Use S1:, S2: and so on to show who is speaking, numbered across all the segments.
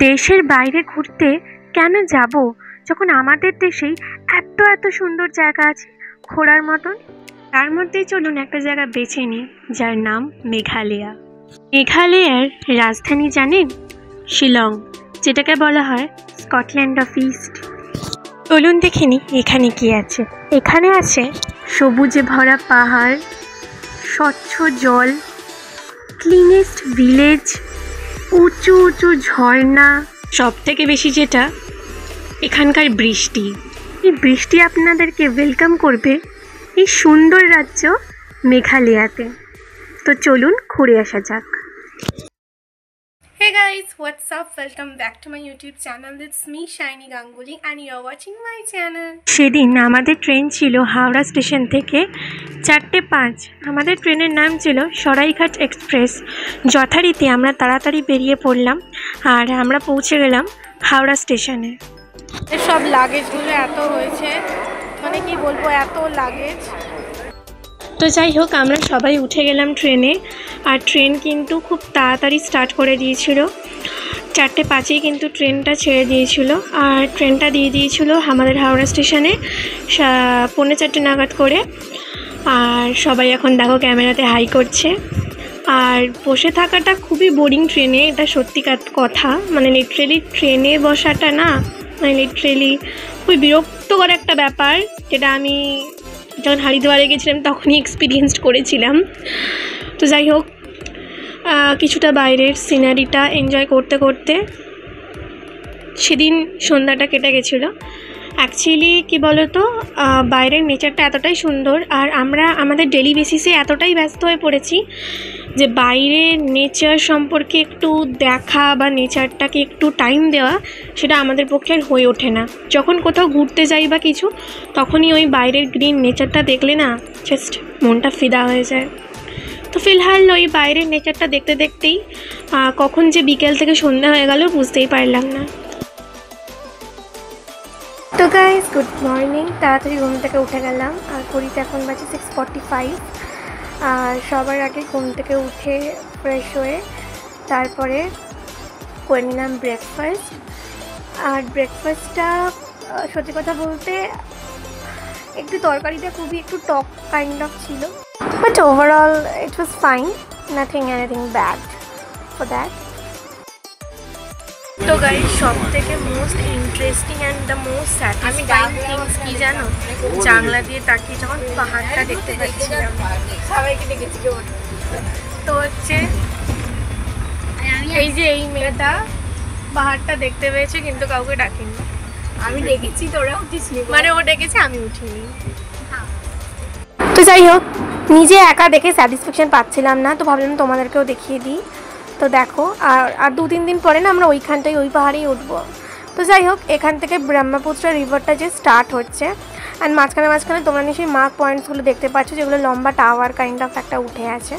S1: দেশের বাইরে ঘুরতে কেন যাব যখন আমাদের দেশেই এত এত সুন্দর জায়গা আছে ঘোরার মতন। তার মধ্যেই চলুন একটা জায়গা বেছে নিই, যার নাম মেঘালয়া। মেঘালয়ার রাজধানী জানেন? শিলং, যেটাকে বলা হয় স্কটল্যান্ড অফ ইস্ট। চলুন দেখে নিই এখানে কি আছে। এখানে আছে সবুজে ভরা পাহাড়, স্বচ্ছ জল, ক্লিনেস্ট ভিলেজ, উঁচু উঁচু ঝর্ণা, সব থেকে বেশি যেটা এখানকার বৃষ্টি। এই বৃষ্টি আপনাদেরকে ওয়েলকাম করবে এই সুন্দর রাজ্য মেঘালয়াতে। তো চলুন ঘুরে আসা যাক।
S2: Hey guys, what's up? Welcome back to my YouTube channel. It's me Shiny Ganguly and you're watching my channel.
S1: সেদিন আমাদের ট্রেন ছিল হাওড়া স্টেশন থেকে 4:05। আমাদের ট্রেনের নাম ছিল সরাইঘাট এক্সপ্রেস। যথারীতি আমরা তাড়াতাড়ি বেরিয়ে পড়লাম আর আমরা পৌঁছে গেলাম হাওড়া স্টেশনে।
S2: সব লাগেজগুলো এত হয়েছে, মানে কি বলবো, এত লাগেজ।
S1: তো যাই হোক, আমরা সবাই উঠে গেলাম ট্রেনে। আর ট্রেন কিন্তু খুব তাড়াতাড়ি স্টার্ট করে দিয়েছিল। 4:05 কিন্তু ট্রেনটা ছেড়ে দিয়েছিল। আর ট্রেনটা দিয়ে দিয়েছিল আমাদের হাওড়া স্টেশনে 4:45 নাগাদ করে। আর সবাই এখন দেখো ক্যামেরাতে হাই করছে। আর বসে থাকাটা খুবই বোরিং ট্রেনে, এটা সত্যি কথা। মানে লিটারেলি ট্রেনে বসাটা না, মানে লিটারেলি খুবই বিরক্তকর একটা ব্যাপার, যেটা আমি যখন হরিদ্বারে গেছিলাম তখনই এক্সপিরিয়েন্সড করেছিলাম। তো যাই হোক, কিছুটা বাইরের সিনারিটা এনজয় করতে করতে সেদিন সন্ধ্যাটা কেটে গেছিলো। অ্যাকচুয়ালি কী বলো তো, বাইরের নেচারটা এতটাই সুন্দর আর আমরা আমাদের ডেলি বেসিসে এতটাই ব্যস্ত হয়ে পড়েছি যে বাইরের নেচার সম্পর্কে একটু দেখা বা নেচারটাকে একটু টাইম দেওয়া, সেটা আমাদের পক্ষে আর হয়ে ওঠে না। যখন কোথাও ঘুরতে যাই বা কিছু, তখনই ওই বাইরের গ্রিন নেচারটা দেখলে না জাস্ট মনটা ফিদা হয়ে যায়। তো ফিলহাল ওই বাইরের নেচারটা দেখতে দেখতেই কখন যে বিকেল থেকে সন্ধ্যা হয়ে গেল বুঝতেই পারলাম না।
S2: তো গাইজ, গুড মর্নিং। তাড়াতাড়ি ঘুম থেকে উঠে গেলাম আর ঘড়িতে এখন বাজে 6:45। আর সবার আগে ঘুম থেকে উঠে ফ্রেশ হয়ে তারপরে করে নিলাম ব্রেকফাস্ট। আর ব্রেকফাস্টটা সত্যি কথা বলতে একটু তরকারিটা খুবই একটু টক কাইন্ড অফ ছিল, but overall it was fine, nothing anything bad for that. তো গাইজ, সব থেকে most interesting and the most satisfying things কি জানো? জানলা দিয়ে তাকিয়ে যখন পাহাড়টা দেখতে পাচ্ছিলাম, তো হচ্ছে এই যে এই মেয়েটা পাহাড়টা দেখতে পেয়েছে কিন্তু কাউকে ডাকেনি। আমি ডেকেছি, তোরা উঠিসনি, মানে ও ডেকেছে আমি উঠিনি। তো যাই হোক, নিজে একা দেখে স্যাটিসফ্যাকশন পাচ্ছিলাম না, তো ভাবলাম তোমাদেরকেও দেখিয়ে দিই। তো দেখো, আর 2-3 দিন পরে না আমরা ওইখানটাই ওই পাহাড়েই উঠবো। তো যাই হোক, এখান থেকে ব্রহ্মপুত্র রিভারটা যে স্টার্ট হচ্ছে, অ্যান্ড মাঝখানে মাঝখানে তোমরা নিশ্চয়ই মার্ক পয়েন্টসগুলো দেখতে পাচ্ছ, যেগুলো লম্বা টাওয়ার কাইন্ড অফ একটা উঠে আছে।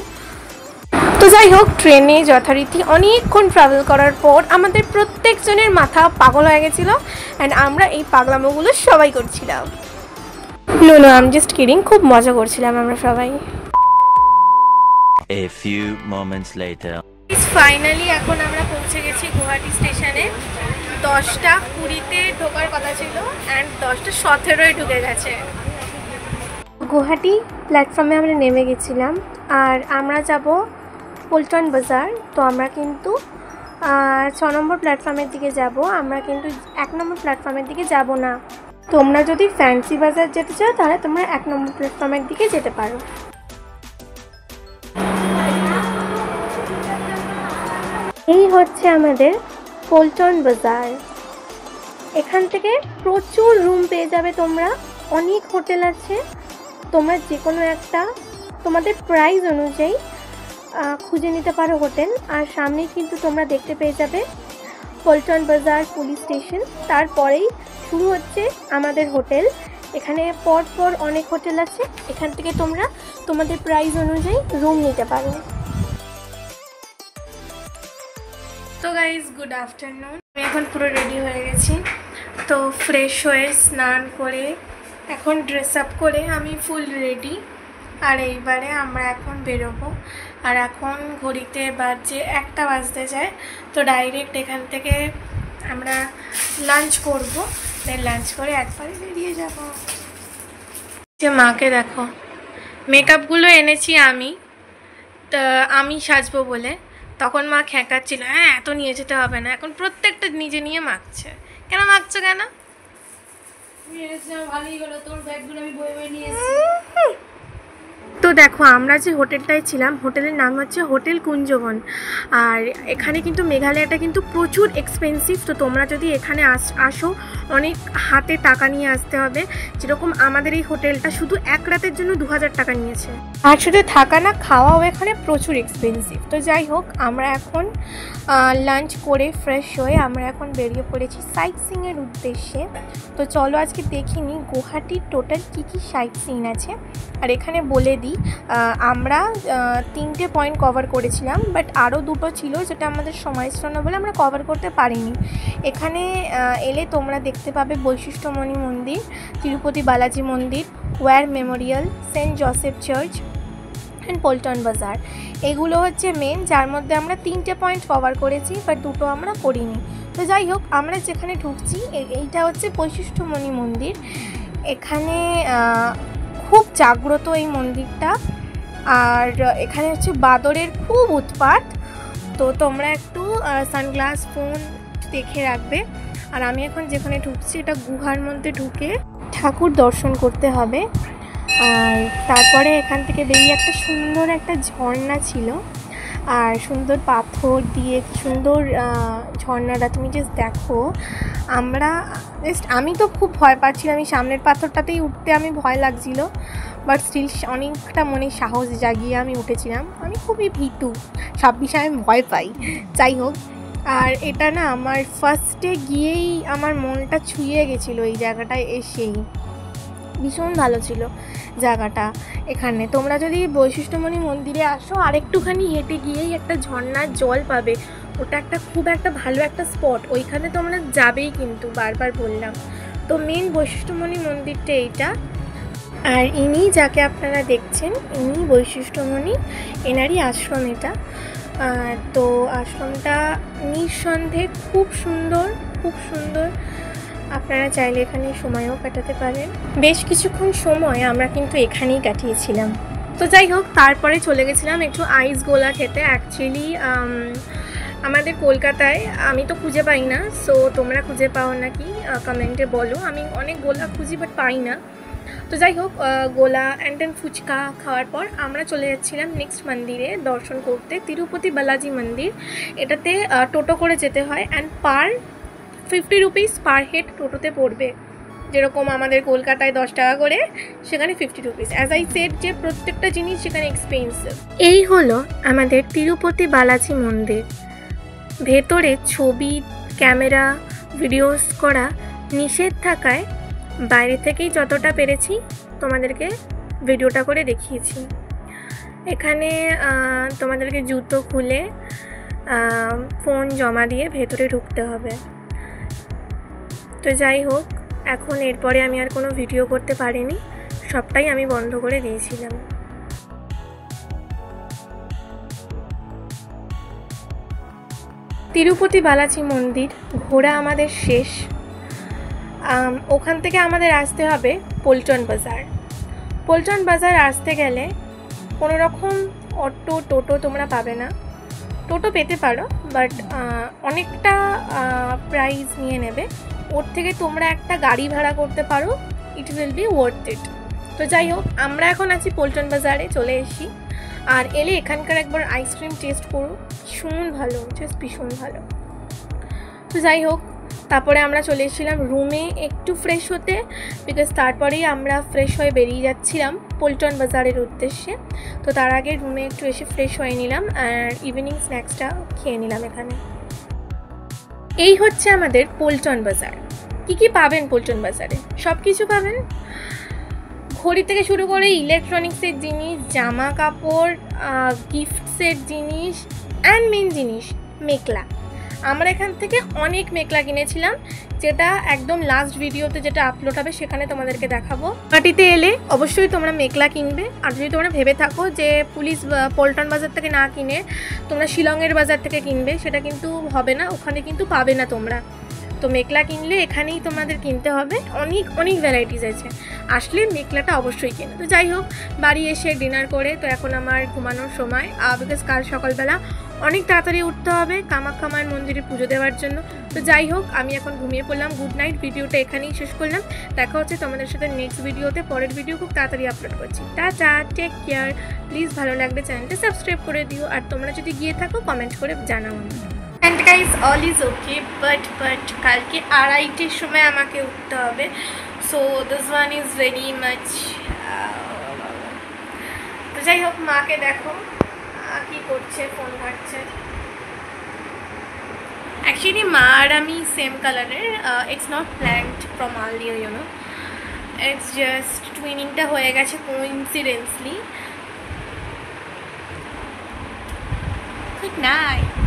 S2: তো যাই হোক, ট্রেনে যথারীতি অনেকক্ষণ ট্রাভেল করার পর আমাদের প্রত্যেকজনের মাথা পাগল হয়ে গেছিলো, অ্যান্ড আমরা এই পাগলামোগুলো সবাই করছিলাম। No, I am just kidding, খুব মজা করছিলাম আমরা সবাই।
S3: A few moments later.
S2: Finally এখন আমরা পৌঁছে গেছি গুয়াহাটি স্টেশনে। 10:20-তে ঢোকার কথা ছিল অ্যান্ড 10:17-য় ঢুকে গেছে। গুয়াহাটি প্ল্যাটফর্মে আমরা নেমে গেছিলাম আর আমরা যাব পল্টন বাজার। তো আমরা কিন্তু 6 নম্বর প্ল্যাটফর্মের দিকে যাব, আমরা কিন্তু 1 নম্বর প্ল্যাটফর্মের দিকে যাব না। তোমরা যদি ফ্যান্সি বাজার যেতে চাও তাহলে তোমরা 1 নম্বর প্ল্যাটফর্মের দিকে যেতে পারো। এই হচ্ছে আমাদের পল্টন বাজার। এখান থেকে প্রচুর রুম পেয়ে যাবে তোমরা, অনেক হোটেল আছে। তোমরা যে কোনো একটা তোমাদের প্রাইস অনুযায়ী খুঁজে নিতে পারো হোটেল। আর সামনেই কিন্তু তোমরা দেখতে পেয়ে যাবে পল্টন বাজার পুলিশ স্টেশন, তারপরেই শুরু হচ্ছে আমাদের হোটেল। এখানে পর অনেক হোটেল আছে, এখান থেকে তোমরা তোমাদের প্রাইস অনুযায়ী রুম নিতে পারো। তো গাইজ, গুড আফটারনুন। আমি এখন পুরো রেডি হয়ে গেছি। তো ফ্রেশ হয়ে স্নান করে এখন ড্রেস আপ করে আমি ফুল রেডি।
S1: আর এইবারে আমরা এখন বেরোবো। আর এখন ঘড়িতে বাজে 1টা বাজতে যায়। তো ডাইরেক্ট এখান থেকে আমরা লাঞ্চ করব, দেন লাঞ্চ করে একবারে বেরিয়ে যাব। যে মাকে দেখো, মেকআপগুলো এনেছি আমি, তা আমি সাজবো বলে। তখন মা খেঁকাচ্ছিল, হ্যাঁ এত নিয়ে যেতে হবে না। এখন প্রত্যেকটা নিজে নিয়ে মাখছে। কেন মাখছো কেন?
S2: ভালোই হলো, তোর ব্যাগগুলো আমি বয়ে বয়ে নিয়ে এসেছি।
S1: তো দেখো, আমরা যে হোটেলটায় ছিলাম, হোটেলের নাম হচ্ছে হোটেল কুঞ্জবন। আর এখানে কিন্তু মেঘালয়টা কিন্তু প্রচুর এক্সপেন্সিভ। তো তোমরা যদি এখানে আসো, অনেক হাতে টাকা নিয়ে আসতে হবে। যেরকম আমাদের এই হোটেলটা শুধু এক রাতের জন্য 2000 টাকা নিয়েছে। আর শুধু থাকা না, খাওয়াও এখানে প্রচুর এক্সপেন্সিভ। তো যাই হোক, আমরা এখন লাঞ্চ করে ফ্রেশ হয়ে আমরা এখন বেরিয়ে পড়েছি সাইট সিইংয়ের উদ্দেশ্যে। তো চলো আজকে দেখিনি গুয়াহাটির টোটাল কী কী সাইট সিইং আছে। আর এখানে বলে দিই, আমরা 3টে পয়েন্ট কভার করেছিলাম, বাট আরও 2টো ছিল যেটা আমাদের সময় ছিল না বলে আমরা কভার করতে পারিনি। এখানে এলে তোমরা দেখতে পাবে বৈশিষ্ট্যমণি মন্দির, তিরুপতি বালাজি মন্দির, war memorial, Saint Joseph church and Paltan Bazaar. এগুলো হচ্ছে মেন, যার মধ্যে আমরা 3টে পয়েন্ট কভার করেছি, বাট 2টো আমরা করিনি। তো যাই হোক, আমরা যেখানে ঢুকছি এইটা হচ্ছে বৈশিষ্ট্যমণি মন্দির। এখানে খুব জাগ্রত এই মন্দিরটা। আর এখানে হচ্ছে বাদরের খুব উৎপাত। তো তোমরা একটু সানগ্লাস ফোন দেখে রাখবে। আর আমি এখন যেখানে ঢুকছি এটা গুহার মধ্যে ঢুকে ঠাকুর দর্শন করতে হবে। আর তারপরে এখান থেকে বেরিয়ে একটা সুন্দর একটা ঝর্ণা ছিল, আর সুন্দর পাথর দিয়ে সুন্দর ঝর্ণাটা তুমি জাস্ট দেখো। আমি তো খুব ভয় পাচ্ছিলাম, আমি সামনের পাথরটাতেই উঠতে আমি ভয় লাগছিল, বাট স্টিল অনেকটা মনে সাহস জাগিয়ে আমি উঠেছিলাম। আমি খুবই ভীতু, সব বিষয়ে আমি ভয় পাই। যাই হোক, আর এটা না আমার ফার্স্টে গিয়েই আমার মনটা ছুঁয়ে গেছিলো। এই জায়গাটায় এসেই ভীষণ ভালো ছিল জায়গাটা। এখানে তোমরা যদি বৈশিষ্ট্যমণি মন্দিরে আসো, আর একটুখানি হেঁটে গিয়েই একটা ঝর্ণার জল পাবে। ওটা খুব একটা ভালো একটা স্পট, ওইখানে তোমরা যাবেই কিন্তু, বারবার বললাম। তো মেন বৈশিষ্ট্যমণি মন্দিরটা এইটা। আর ইনি যাকে আপনারা দেখছেন, ইনি বৈশিষ্ট্যমণি, এনারই আশ্রম এটা। তো আশ্রমটা নিঃসন্দেহে খুব সুন্দর, খুব সুন্দর। আপনারা চাইলে এখানে সময়ও কাটাতে পারেন। বেশ কিছুক্ষণ সময় আমরা কিন্তু এখানেই কাটিয়েছিলাম। তো যাই হোক, তারপরে চলে গেছিলাম একটু আইস গোলা খেতে। অ্যাকচুয়ালি আমাদের কলকাতায় আমি তো খুঁজে পাই না, সো তোমরা খুঁজে পাও নাকি কমেন্টে বলো। আমি অনেক গোলা খুঁজি বাট পাই না। তো যাই হোক, গোলা অ্যান্ড দেন ফুচকা খাওয়ার পর আমরা চলে যাচ্ছিলাম নেক্সট মন্দিরে দর্শন করতে, তিরুপতি বালাজি মন্দির। এটাতে টোটো করে যেতে হয়, অ্যান্ড 50 রুপিস পার হেড টোটোতে পড়বে। যেরকম আমাদের কলকাতায় 10 টাকা করে, সেখানে 50 রুপিস। অ্যাজ আই সেড যে প্রত্যেকটা জিনিস সেখানে এক্সপেন্সিভ। এই হলো আমাদের তিরুপতি বালাজি মন্দির। ভেতরে ছবি, ক্যামেরা, ভিডিওস করা নিষেধ থাকায় বাইরে থেকেই যতটা পেরেছি তোমাদেরকে ভিডিওটা করে দেখিয়েছি। এখানে তোমাদেরকে জুতো খুলে ফোন জমা দিয়ে ভেতরে ঢুকতে হবে। তো যাই হোক, এখন এরপরে আমি আর কোনো ভিডিও করতে পারিনি, সবটাই আমি বন্ধ করে দিয়েছিলাম। তিরুপতি বালাজি মন্দির ঘোরা আমাদের শেষ। ওখান থেকে আমাদের আসতে হবে পল্টন বাজার। পল্টন বাজার আসতে গেলে কোনো রকম অটো টোটো তোমরা পাবে না। টোটো পেতে পারো, বাট অনেকটা প্রাইস নিয়ে নেবে। ওর থেকে তোমরা একটা গাড়ি ভাড়া করতে পারো, it will be worth it. তো যাই হোক, আমরা এখন আছি পল্টন বাজারে, চলে এসেছি। আর এলে এখানকার একবার আইসক্রিম টেস্ট করো, ভীষণ ভালো, জাস্ট ভীষণ ভালো। তো যাই হোক, তারপরে আমরা চলে এসেছিলাম রুমে একটু ফ্রেশ হতে, বিকজ তারপরেই আমরা ফ্রেশ হয়ে বেরিয়ে যাচ্ছিলাম পল্টন বাজারের উদ্দেশ্যে। তো তার আগে রুমে একটু এসে ফ্রেশ হয়ে নিলাম, আর ইভিনিং স্ন্যাক্সটা খেয়ে নিলাম এখানে। এই হচ্ছে আমাদের পল্টন বাজার। কী কী পাবেন পল্টন বাজারে? সব কিছু পাবেন, ঘড়ি থেকে শুরু করে ইলেকট্রনিক্সের জিনিস, জামা কাপড়, গিফটসের জিনিস, অ্যান্ড মেন জিনিস মেকলা।
S2: আমরা এখান থেকে অনেক মেকলা কিনেছিলাম, যেটা একদম লাস্ট ভিডিওতে যেটা আপলোড হবে সেখানে তোমাদেরকে দেখাবো। গুয়াহাটিতে এলে অবশ্যই তোমরা মেকলা কিনবে। আর যদি তোমরা ভেবে থাকো যে পুলিশ পল্টন বাজার থেকে না কিনে তোমরা শিলংয়ের বাজার থেকে কিনবে, সেটা কিন্তু হবে না, ওখানে কিন্তু পাবে না তোমরা। তো মেকলা কিনলে এখানেই তোমাদের কিনতে হবে, অনেক অনেক ভ্যারাইটিস আছে, আসলে মেকলাটা অবশ্যই কেনো। তো যাই হোক, বাড়ি এসে ডিনার করে তো এখন আমার ঘুমানোর সময়, বিকজ কাল সকালবেলা অনেক তাড়াতাড়ি উঠতে হবে কামাখ্যা মায়ের মন্দিরে পুজো দেওয়ার জন্য। তো যাই হোক, আমি এখন ঘুমিয়ে পড়লাম। Good night. ভিডিওটা এখানেই শেষ করলাম। দেখা হচ্ছে তোমাদের সাথে নেক্সট ভিডিওতে। পরের ভিডিও খুব তাড়াতাড়ি আপলোড করছি। Tata, take care. প্লিজ ভালো লাগলে চ্যানেলটা সাবস্ক্রাইব করে দিও, আর তোমরা যদি গিয়ে থাকো কমেন্ট করে জানাও আমাকে। And guys, all is okay, but কালকে 2:30টার সময় আমাকে উঠতে হবে। So this one is very much. তো যাই হোক, মাকে দেখো কি করছে, ফোন ঘাটছে। অ্যাকচুয়ালি মা আর আমি সেম কালারের, it's not planned from earlier, you know, it's just টুইনিংটা হয়ে গেছে কোইন্সিডেন্সলি। Good night.